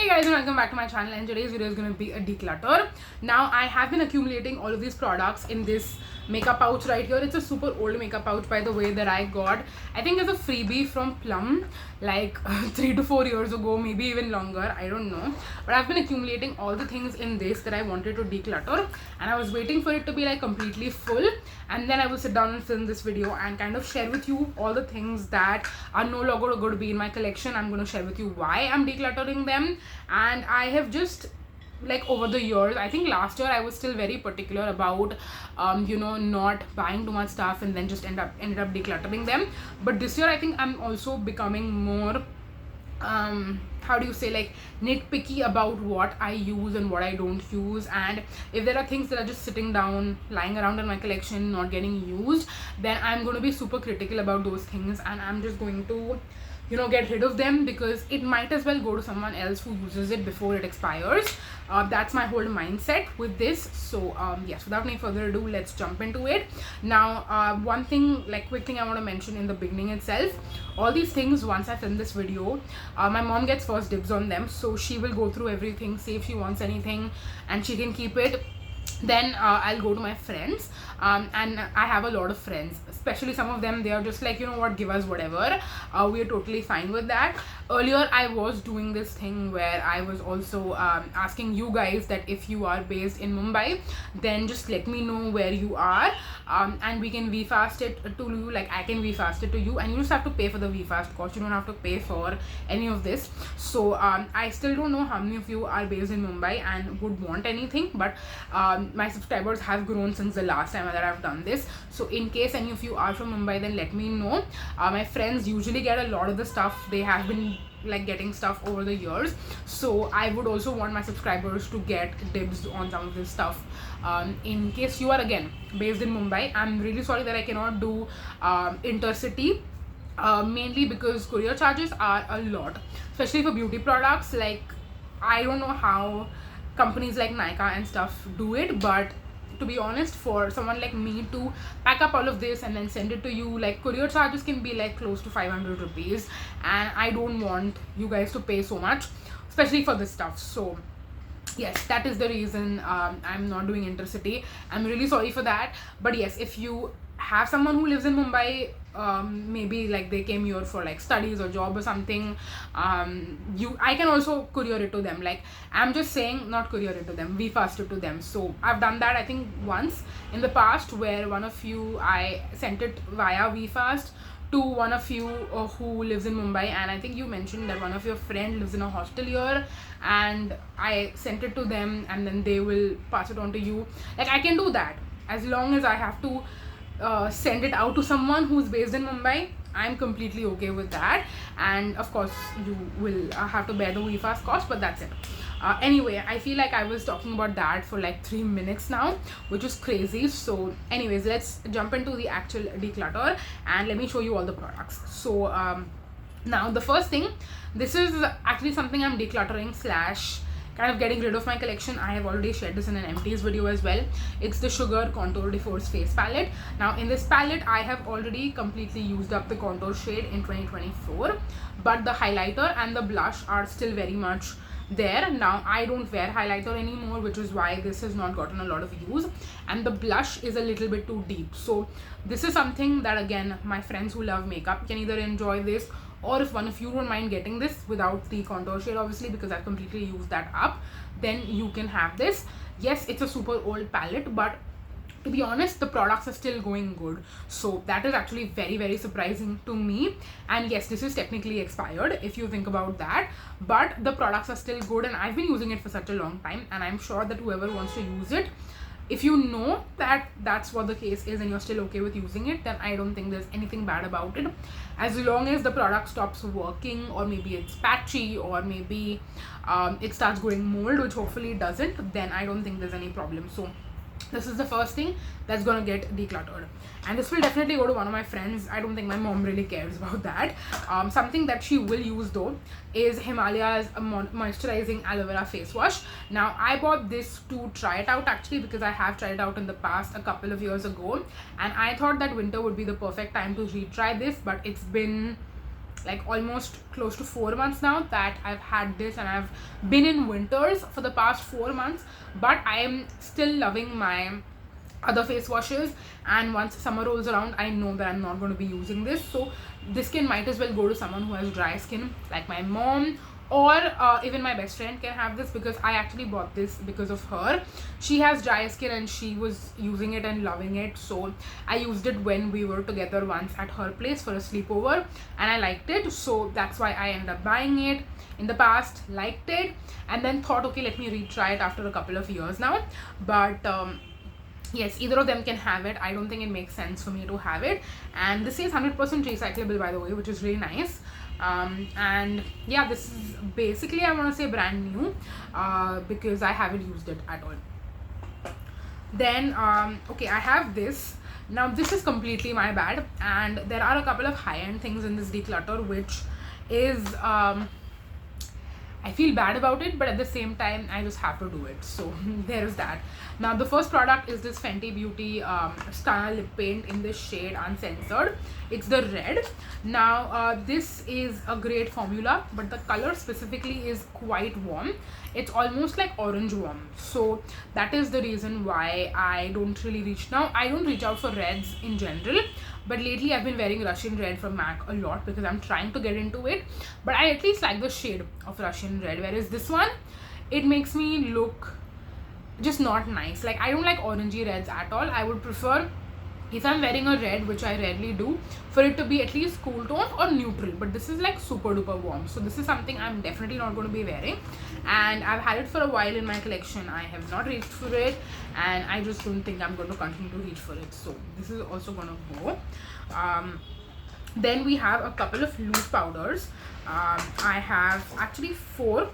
Hey guys, and welcome back to my channel, and today's video is going to be a declutter. Now I have been accumulating all of these products in this makeup pouch right here. It's a super old makeup pouch, by the way, that I got, I think, as a freebie from Plum like 3 to 4 years ago, maybe even longer, I don't know. But I've been accumulating all the things in this that I wanted to declutter, and I was waiting for it to be like completely full, and then I will sit down and film this video and kind of share with you all the things that are no longer going to be in my collection. I'm going to share with you why I'm decluttering them. And I have just, like, over the years, I think last year I was still very particular about not buying too much stuff and then just ended up decluttering them. But this year I think I'm also becoming more how do you say, like, nitpicky about what I use and what I don't use. And if there are things that are just sitting down, lying around in my collection, not getting used, then I'm going to be super critical about those things, and I'm just going to get rid of them, because it might as well go to someone else who uses it before it expires. That's my whole mindset with this. So yes, without any further ado, let's jump into it. Now one thing, like, quick thing I want to mention in the beginning itself, all these things, once I film this video, my mom gets first dibs on them, so she will go through everything, see if she wants anything, and she can keep it. Then I'll go to my friends, and I have a lot of friends, especially some of them, they are just like, you know what, give us whatever. We are totally fine with that. Earlier I was doing this thing where I was also asking you guys that if you are based in Mumbai, then just let me know where you are, and we can VFast it to you, like I can VFast it to you, and you just have to pay for the VFast cost. You don't have to pay for any of this. So I still don't know how many of you are based in Mumbai and would want anything, but my subscribers have grown since the last time that I've done this. So in case any of you are from Mumbai, then let me know. My friends usually get a lot of the stuff. They have been like getting stuff over the years, so I would also want my subscribers to get dibs on some of this stuff. In case you are again based in Mumbai, I'm really sorry that I cannot do intercity, mainly because courier charges are a lot, especially for beauty products. Like, I don't know how companies like Nykaa and stuff do it, but to be honest, for someone like me to pack up all of this and then send it to you, like, courier charges can be like close to 500 rupees, and I don't want you guys to pay so much, especially for this stuff. So yes, that is the reason I'm not doing intercity. I'm really sorry for that. But yes, if you have someone who lives in Mumbai, maybe like they came here for like studies or job or something, I can also courier it to them. Like, I'm just saying, not courier it to them, VFast it to them. So I've done that, I think, once in the past, where one of you, I sent it via VFast to one of you who lives in Mumbai, and I think you mentioned that one of your friend lives in a hostel here, and I sent it to them, and then they will pass it on to you. Like, I can do that as long as I have to send it out to someone who's based in Mumbai. I'm completely okay with that, and of course you will have to bear the VFast cost, but that's it. Anyway, I feel like I was talking about that for like 3 minutes now, which is crazy. So anyways, let's jump into the actual declutter, and let me show you all the products. So now the first thing, this is actually something I'm decluttering slash kind of getting rid of my collection. I have already shared this in an empties video as well. It's the Sugar Contour de Force face palette. Now in this palette, I have already completely used up the contour shade in 2024, but the highlighter and the blush are still very much there. Now I don't wear highlighter anymore, which is why this has not gotten a lot of use, and the blush is a little bit too deep. So this is something that, again, my friends who love makeup can either enjoy this, or if one of you don't mind getting this without the contour shade, obviously, because I've completely used that up, then you can have this. Yes, it's a super old palette, but to be honest, the products are still going good. So that is actually very, very surprising to me. And yes, this is technically expired if you think about that, but the products are still good, and I've been using it for such a long time, and I'm sure that whoever wants to use it, if you know that that's what the case is and you're still okay with using it, then I don't think there's anything bad about it. As long as the product stops working, or maybe it's patchy, or maybe it starts growing mold, which hopefully it doesn't, then I don't think there's any problem. So this is the first thing that's gonna get decluttered, and this will definitely go to one of my friends. I don't think my mom really cares about that. Something that she will use though is Himalaya's moisturizing aloe vera face wash. Now I bought this to try it out, actually, because I have tried it out in the past a couple of years ago, and I thought that winter would be the perfect time to retry this, but it's been like almost close to 4 months now that I've had this, and I've been in winters for the past 4 months, but I am still loving my other face washes. And once summer rolls around, I know that I'm not going to be using this, so this skin might as well go to someone who has dry skin, like my mom, or even my best friend can have this, because I actually bought this because of her. She has dry skin and she was using it and loving it, so I used it when we were together once at her place for a sleepover, and I liked it, so that's why I ended up buying it. In the past, liked it, and then thought, okay, let me retry it after a couple of years now. But yes, either of them can have it. I don't think it makes sense for me to have it. And this is 100% recyclable, by the way, which is really nice. And yeah, this is basically, I want to say, brand new, because I haven't used it at all. Then okay, I have this. Now this is completely my bad, and there are a couple of high-end things in this declutter, which is I feel bad about it, but at the same time I just have to do it, so there is that. Now the first product is this Fenty Beauty Stunner lip paint in the shade Uncensored. It's the red. Now this is a great formula, but the color specifically is quite warm. It's almost like orange warm, so that is the reason why I don't really reach. Now I don't reach out for reds in general, but lately I've been wearing Russian red from MAC a lot because I'm trying to get into it, but I at least like the shade of Russian red, whereas this one, it makes me look just not nice. Like, I don't like orangey reds at all. I would prefer, if I'm wearing a red, which I rarely do, for it to be at least cool tone or neutral, but this is like super duper warm, so this is something I'm definitely not going to be wearing, and I've had it for a while in my collection. I have not reached for it, and I just don't think I'm going to continue to reach for it, so this is also going to go. Then we have a couple of loose powders. I have actually 4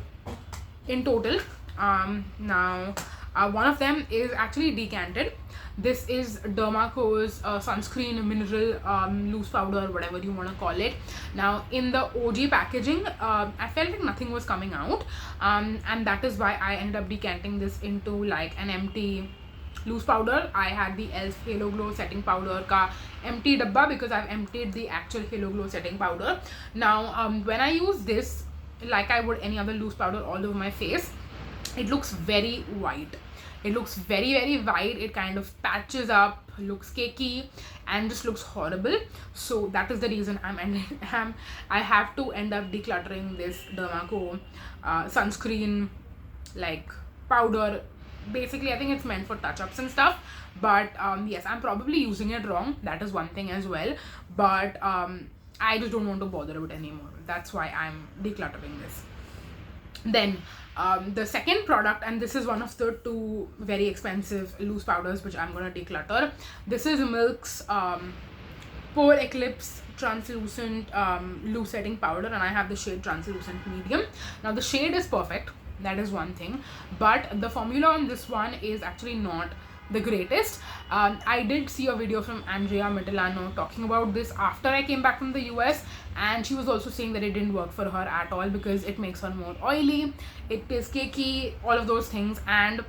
in total. Now one of them is actually decanted. This is Dermaco's sunscreen mineral loose powder, whatever you want to call it. Now in the OG packaging, I felt like nothing was coming out, and that is why I ended up decanting this into like an empty loose powder. I had the e.l.f. Halo Glow setting powder ka empty dabba because I've emptied the actual Halo Glow setting powder. Now when I use this, like I would any other loose powder all over my face, it looks very white. It looks very, very white. It kind of patches up, looks cakey, and just looks horrible. So that is the reason I have to end up decluttering this Dermaco sunscreen like powder. Basically, I think it's meant for touch-ups and stuff, but yes, I'm probably using it wrong. That is one thing as well, but I just don't want to bother with it anymore. That's why I'm decluttering this. Then the second product, and this is one of the 2 very expensive loose powders which I'm going to declutter. This is Milk's Pore Eclipse Translucent Loose Setting Powder, and I have the shade Translucent Medium. Now the shade is perfect, that is one thing, but the formula on this one is actually not the greatest. I did see a video from Andrea Mittelano talking about this after I came back from the US, and she was also saying that it didn't work for her at all because it makes her more oily, it is cakey, all of those things. And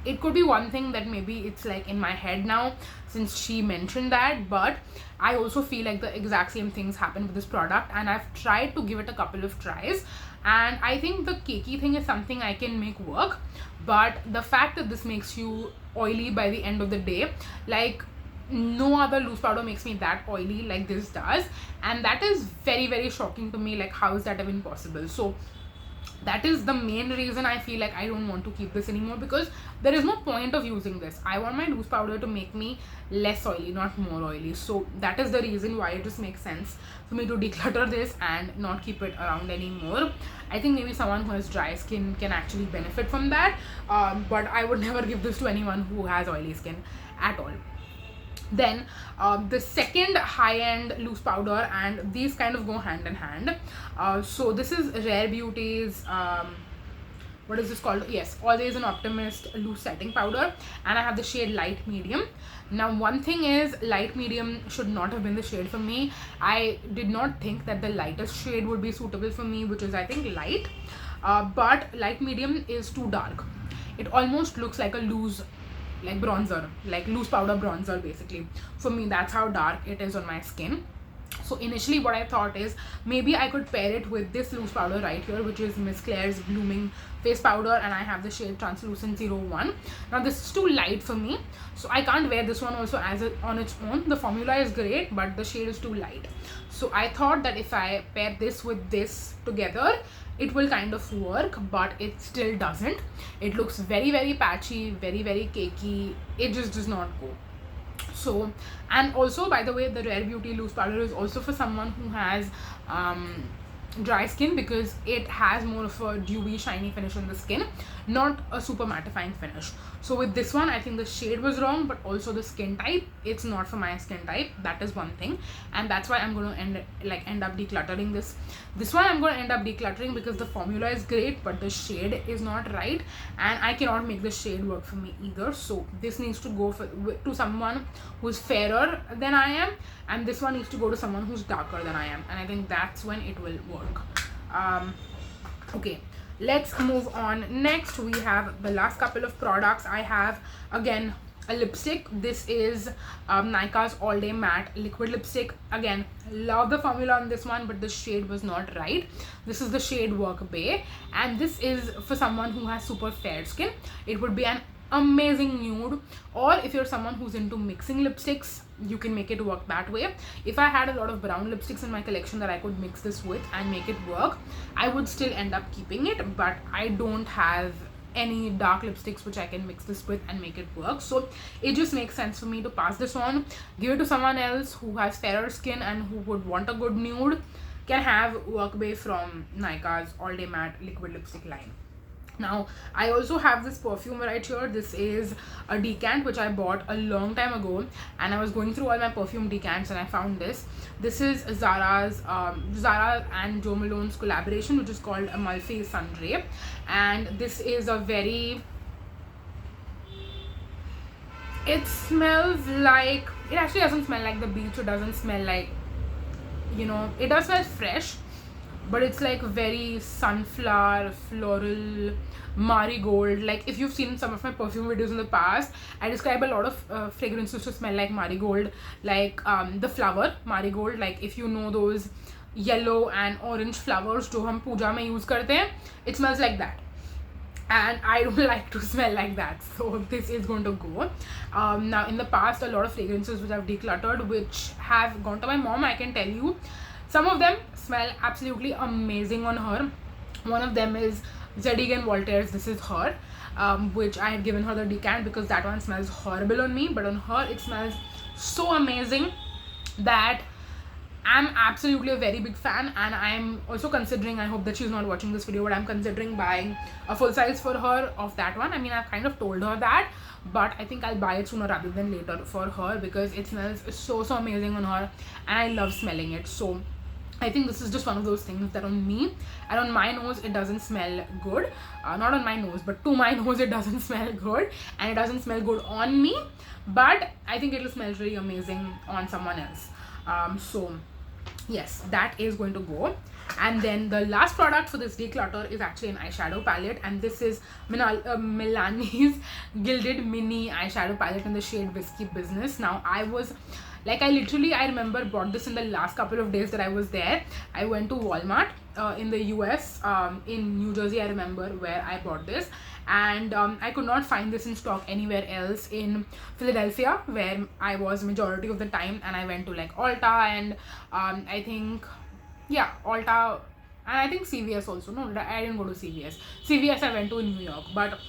it could be one thing that maybe it's like in my head now since she mentioned that, but I also feel like the exact same things happen with this product, and I've tried to give it a couple of tries, and I think the cakey thing is something I can make work, but the fact that this makes you oily by the end of the day, like no other loose powder makes me that oily like this does, and that is very, very shocking to me. Like, how is that even possible? So that is the main reason I feel like I don't want to keep this anymore, because there is no point of using this. I want my loose powder to make me less oily, not more oily. So that is the reason why it just makes sense for me to declutter this and not keep it around anymore. I think maybe someone who has dry skin can actually benefit from that, but I would never give this to anyone who has oily skin at all. Then the second high-end loose powder, and these kind of go hand in hand. So this is Rare Beauty's what is this called? Yes, Always an Optimist loose setting powder, and I have the shade light medium. Now one thing is, light medium should not have been the shade for me. I did not think that the lightest shade would be suitable for me, which is I think light, but light medium is too dark. It almost looks like a loose, like bronzer, like loose powder bronzer basically. For me, that's how dark it is on my skin. So initially what I thought is maybe I could pair it with this loose powder right here, which is Miss Claire's Blooming Face Powder, and I have the shade Translucent 01. Now this is too light for me, so I can't wear this one also as on its own. The formula is great, but the shade is too light. So I thought that if I pair this with this together, it will kind of work, but it still doesn't. It looks very, very patchy, very, very cakey. It just does not go. So, and also by the way, the Rare Beauty loose powder is also for someone who has dry skin, because it has more of a dewy shiny finish on the skin, not a super mattifying finish. So with this one, I think the shade was wrong, but also the skin type, it's not for my skin type. That is one thing, and that's why I'm going to end up decluttering this one. I'm going to end up decluttering because the formula is great, but the shade is not right, and I cannot make the shade work for me either. So this needs to go to someone who's fairer than I am, and this one needs to go to someone who's darker than I am, and I think that's when it will work. Okay, let's move on. Next we have the last couple of products. I have again a lipstick. This is Nykaa's All Day Matte Liquid Lipstick. Again, love the formula on this one, but the shade was not right. This is the shade Work Bay, and this is for someone who has super fair skin. It would be an amazing nude, or if you're someone who's into mixing lipsticks, you can make it work that way. If I had a lot of brown lipsticks in my collection that I could mix this with and make it work, I would still end up keeping it, but I don't have any dark lipsticks which I can mix this with and make it work. So it just makes sense for me to pass this on, give it to someone else who has fairer skin and who would want a good nude, can have Work Bay from Nykaa's All Day Matte Liquid Lipstick line. Now I also have this perfume right here. This is a decant which I bought a long time ago, and I was going through all my perfume decants and I found this. This is Zara and Jo Malone's collaboration, which is called Amalfi Sunray, and this is a very, it smells like, it actually doesn't smell like the beach, it doesn't smell like, you know, it does smell fresh, but it's like very sunflower, floral, marigold. Like if you've seen some of my perfume videos in the past, I describe a lot of fragrances to smell like marigold, like the flower marigold. Like if you know those yellow and orange flowers जो हम पूजा में use करते हैं, it smells like that, and I don't like to smell like that, so this is going to go. Now in the past, a lot of fragrances which I've decluttered, which have gone to my mom, I can tell you some of them smell absolutely amazing on her. One of them is Zadig & Voltaire's This Is Her, which I had given her the decant because that one smells horrible on me, but on her it smells so amazing that I'm absolutely a very big fan. And I'm also considering, I hope that she's not watching this video, but I'm considering buying a full size for her of that one. I mean, I've kind of told her that, but I think I'll buy it sooner rather than later for her because it smells so amazing on her and I love smelling it. So I think this is just one of those things that on me and on my nose it doesn't smell good. Not on my nose, but to my nose it doesn't smell good, and it doesn't smell good on me, but I think it'll smell really amazing on someone else. So yes, that is going to go. And then the last product for this declutter is actually an eyeshadow palette, and this is Milani's Gilded Mini Eyeshadow Palette in the shade Whiskey Business. Now I remember bought this in the last couple of days that I was there. I went to Walmart in the US, in New Jersey, I remember, where I bought this, and I could not find this in stock anywhere else in Philadelphia, where I was majority of the time, and I went to like Ulta and I think Ulta, and I think CVS also. No, I didn't go to CVS. CVS I went to in New York, but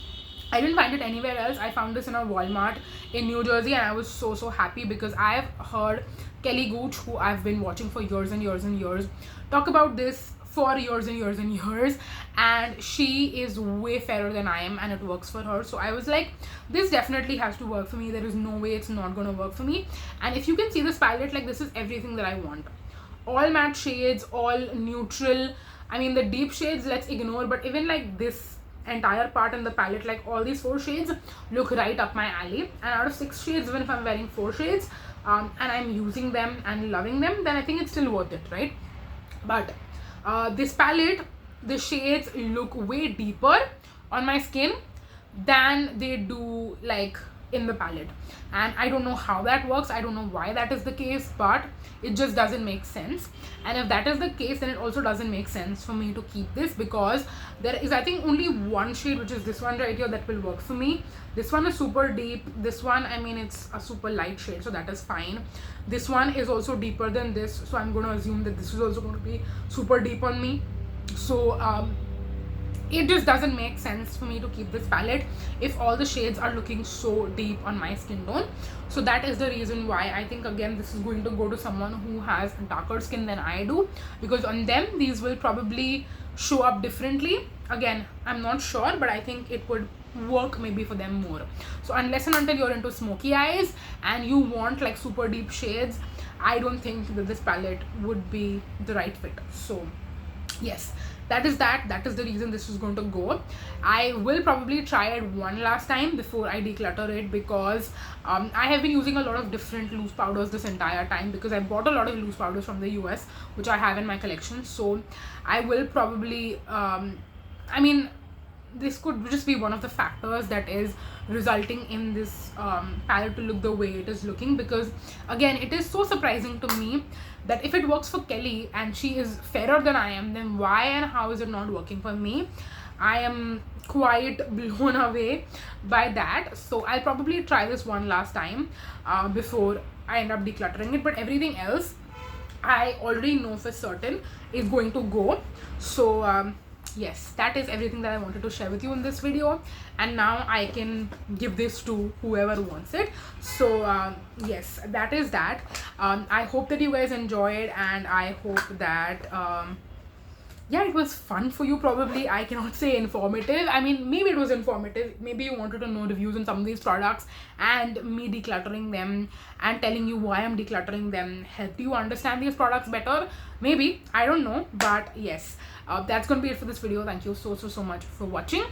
I didn't find it anywhere else. I found this in a Walmart in New Jersey, and I was so happy because I've heard Kelly Gooch, who I've been watching for years and years and years, talk about this for years and years and years, and she is way fairer than I am and it works for her. So I was like, this definitely has to work for me. There is no way it's not gonna work for me. And if you can see this palette, like this is everything that I want. All matte shades, all neutral. I mean, the deep shades let's ignore, but even like this entire part in the palette, like all these 4 shades look right up my alley. And out of 6 shades, even if I'm wearing 4 shades and I'm using them and loving them, then I think it's still worth it, right? But this palette, the shades look way deeper on my skin than they do like in the palette, and I don't know how that works. I don't know why that is the case, but it just doesn't make sense. And if that is the case, then it also doesn't make sense for me to keep this, because there is, I think, only one shade, which is this one right here, that will work for me. This one is super deep. This one, I mean, it's a super light shade, so that is fine. This one is also deeper than this, so I'm going to assume that this is also going to be super deep on me. So it just doesn't make sense for me to keep this palette if all the shades are looking so deep on my skin tone. So that is the reason why I think, again, this is going to go to someone who has darker skin than I do, because on them these will probably show up differently. Again, I'm not sure, but I think it would work maybe for them more. So unless and until you're into smoky eyes and you want like super deep shades, I don't think that this palette would be the right fit. So yes, that is the reason this is going to go. I will probably try it one last time before I declutter it, because I have been using a lot of different loose powders this entire time, because I bought a lot of loose powders from the US, which I have in my collection. So I will probably I mean, this could just be one of the factors that is resulting in this palette to look the way it is looking, because again, it is so surprising to me that if it works for Kelly and she is fairer than I am, then why and how is it not working for me? I am quite blown away by that. So I'll probably try this one last time before I end up decluttering it, but everything else I already know for certain is going to go. So yes, that is everything that I wanted to share with you in this video, and now I can give this to whoever wants it. So yes, that is that. I hope that you guys enjoyed, and I hope that yeah, it was fun for you. Probably, I cannot say informative. I mean, maybe it was informative. Maybe you wanted to know reviews on some of these products, and me decluttering them and telling you why I'm decluttering them helped you understand these products better. Maybe, I don't know, but yes, that's gonna be it for this video. Thank you so much for watching.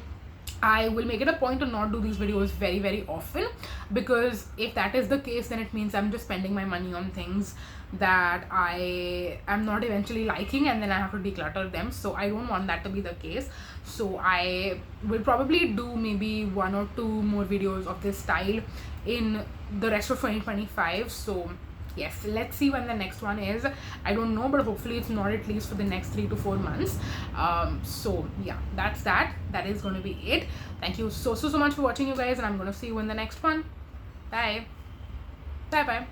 I will make it a point to not do these videos very often, because if that is the case, then it means I'm just spending my money on things that I am not eventually liking, and then I have to declutter them. So I don't want that to be the case. So I will probably do maybe 1 or 2 more videos of this style in the rest of 2025. So yes, let's see when the next one is. I don't know, but hopefully it's not at least for the next 3 to 4 months. So yeah, that is going to be it. Thank you so much for watching, you guys, and I'm going to see you in the next one. Bye bye.